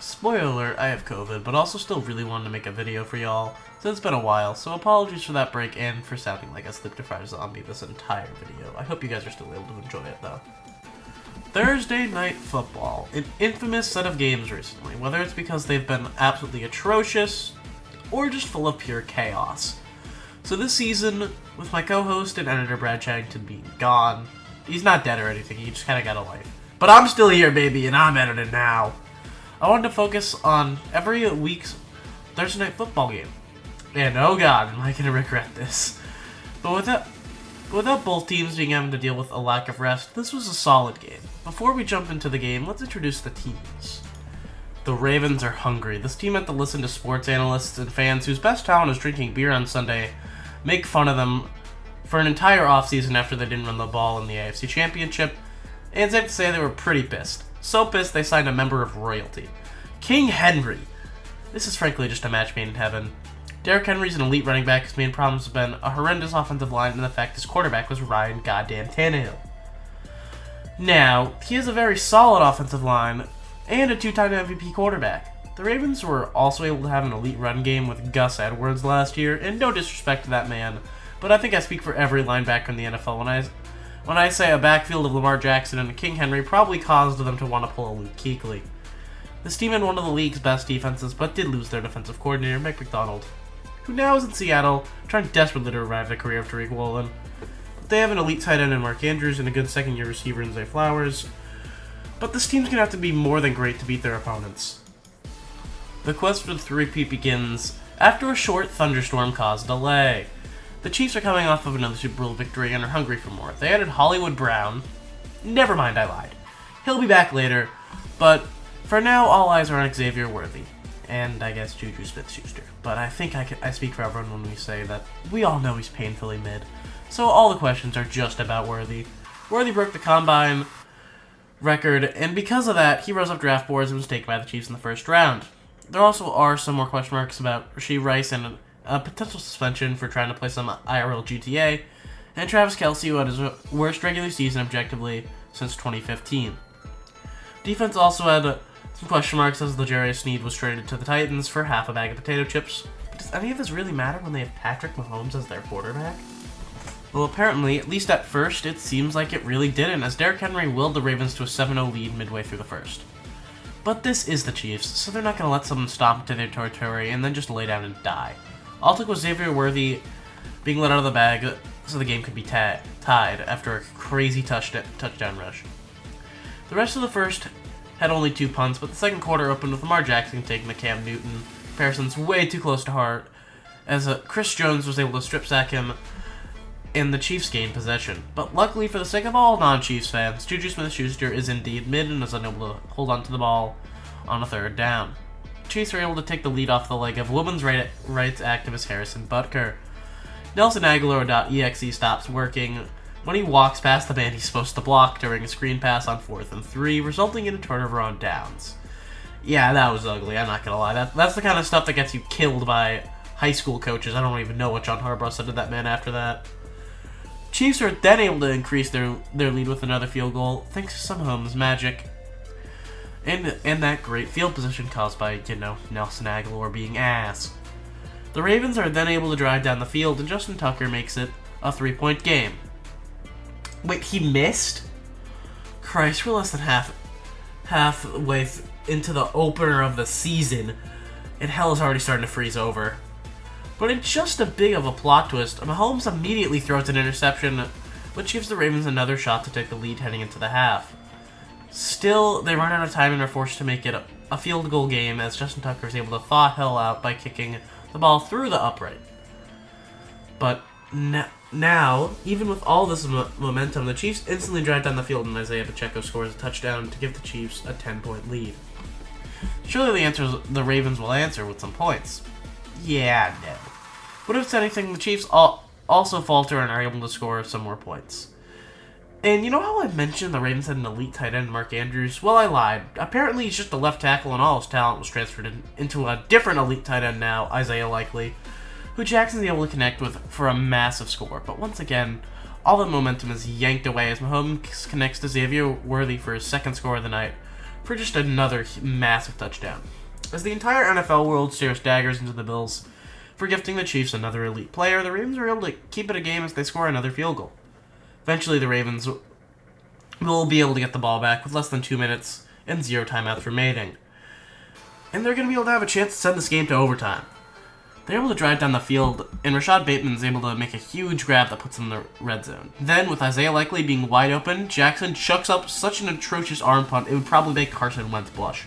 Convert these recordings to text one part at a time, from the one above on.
Spoiler alert, I have COVID, but also still really wanted to make a video for y'all, since it's been a while, so apologies for that break and for sounding like a sleep-deprived zombie this entire video. I hope you guys are still able to enjoy it, though. Thursday Night Football, an infamous set of games recently, whether it's because they've been absolutely atrocious, or just full of pure chaos. So this season, with my co-host and editor Brad Chadington being gone, he's not dead or anything, he just kinda got a life. But I'm still here, baby, and I'm editing now. I wanted to focus on every week's Thursday Night Football game. And oh god, am I gonna regret this. But without both teams being having to deal with a lack of rest, this was a solid game. Before we jump into the game, let's introduce the teams. The Ravens are hungry. This team had to listen to sports analysts and fans whose best talent is drinking beer on Sunday make fun of them for an entire offseason after they didn't run the ball in the AFC Championship, and it's safe to say they were pretty pissed. So pissed they signed a member of royalty. King Henry. This is frankly just a match made in heaven. Derrick Henry's an elite running back. His main problems have been a horrendous offensive line and the fact his quarterback was Ryan goddamn Tannehill. Now, he has a very solid offensive line and a two-time MVP quarterback. The Ravens were also able to have an elite run game with Gus Edwards last year, and no disrespect to that man, but I think I speak for every linebacker in the NFL when I say a backfield of Lamar Jackson and King Henry probably caused them to want to pull a Luke Kuechly. This team had one of the league's best defenses, but did lose their defensive coordinator, Mike Macdonald, who now is in Seattle, trying desperately to revive the career of Tariq Woolen. They have an elite tight end in Mark Andrews and a good second-year receiver in Zay Flowers, but this team's going to have to be more than great to beat their opponents. The quest for the three-peat begins after a short thunderstorm caused a delay. The Chiefs are coming off of another Super Bowl victory and are hungry for more. They added Hollywood Brown. Never mind, I lied. He'll be back later, but for now, all eyes are on Xavier Worthy. And I guess Juju Smith-Schuster. But I think I speak for everyone when we say that we all know he's painfully mid. So all the questions are just about Worthy. Worthy broke the Combine record, and because of that, he rose up draft boards and was taken by the Chiefs in the first round. There also are some more question marks about Rashee Rice and a potential suspension for trying to play some IRL GTA, and Travis Kelce, who had his worst regular season objectively since 2015. Defense also had some question marks as L'Jarius Sneed was traded to the Titans for half a bag of potato chips. But does any of this really matter when they have Patrick Mahomes as their quarterback? Well, apparently, at least at first, it seems like it really didn't, as Derrick Henry willed the Ravens to a 7-0 lead midway through the first. But this is the Chiefs, so they're not going to let someone stomp into their territory and then just lay down and die. All it took was Xavier Worthy being let out of the bag so the game could be tied after a crazy touchdown rush. The rest of the first had only 2 punts, but the second quarter opened with Lamar Jackson taking the Cam Newton comparisons way too close to heart, as Chris Jones was able to strip sack him and the Chiefs gained possession. But luckily for the sake of all non-Chiefs fans, Juju Smith-Schuster is indeed mid and is unable to hold on to the ball on a third down. The Chiefs are able to take the lead off the leg of women's rights activist Harrison Butker. Nelson Aguilar.exe stops working when he walks past the man he's supposed to block during a screen pass on 4th and 3, resulting in a turnover on downs. Yeah, that was ugly, I'm not gonna lie. That's the kind of stuff that gets you killed by high school coaches. I don't even know what John Harbaugh said to that man after that. Chiefs are then able to increase their lead with another field goal, thanks to some Holmes magic. And that great field position caused by, Nelson Aguilar being ass. The Ravens are then able to drive down the field, and Justin Tucker makes it a 3-point game. Wait, he missed? Christ, we're less than halfway into the opener of the season, and hell is already starting to freeze over. But in just a big of a plot twist, Mahomes immediately throws an interception, which gives the Ravens another shot to take the lead heading into the half. Still, they run out of time and are forced to make it a field goal game as Justin Tucker is able to thaw hell out by kicking the ball through the upright. But now, even with all this momentum, the Chiefs instantly drive down the field and Isaiah Pacheco scores a touchdown to give the Chiefs a 10-point lead. Surely the Ravens will answer with some points. Yeah, no. But if it's anything, the Chiefs also falter and are able to score some more points. And you know how I mentioned the Ravens had an elite tight end, Mark Andrews? Well, I lied. Apparently he's just a left tackle and all his talent was transferred into a different elite tight end now, Isaiah Likely, who Jackson's able to connect with for a massive score. But once again, all the momentum is yanked away as Mahomes connects to Xavier Worthy for his second score of the night for just another massive touchdown. As the entire NFL world stares daggers into the Bills for gifting the Chiefs another elite player, the Ravens are able to keep it a game as they score another field goal. Eventually, the Ravens will be able to get the ball back with less than 2 minutes and 0 timeouts remaining. And they're going to be able to have a chance to send this game to overtime. They're able to drive down the field, and Rashad Bateman's able to make a huge grab that puts him in the red zone. Then, with Isaiah Likely being wide open, Jackson chucks up such an atrocious arm punt, it would probably make Carson Wentz blush.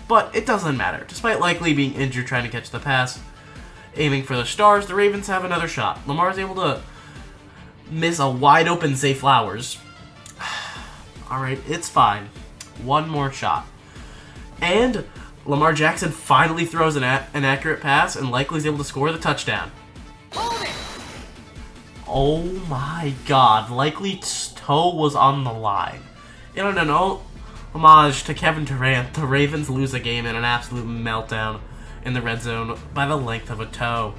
But it doesn't matter. Despite Likely being injured trying to catch the pass, aiming for the stars, the Ravens have another shot. Lamar's able to miss a wide open Zay Flowers. Alright, it's fine. One more shot. And Lamar Jackson finally throws an accurate pass, and Likely's able to score the touchdown. Hold it! Oh my god, Likely's toe was on the line. In an homage to Kevin Durant, the Ravens lose a game in an absolute meltdown in the red zone by the length of a toe.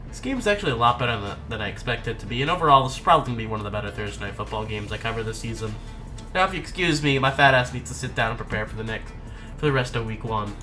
This game is actually a lot better than I expected it to be, and overall, this is probably going to be one of the better Thursday Night Football games I cover this season. Now, if you excuse me, my fat ass needs to sit down and prepare for the rest of week 1.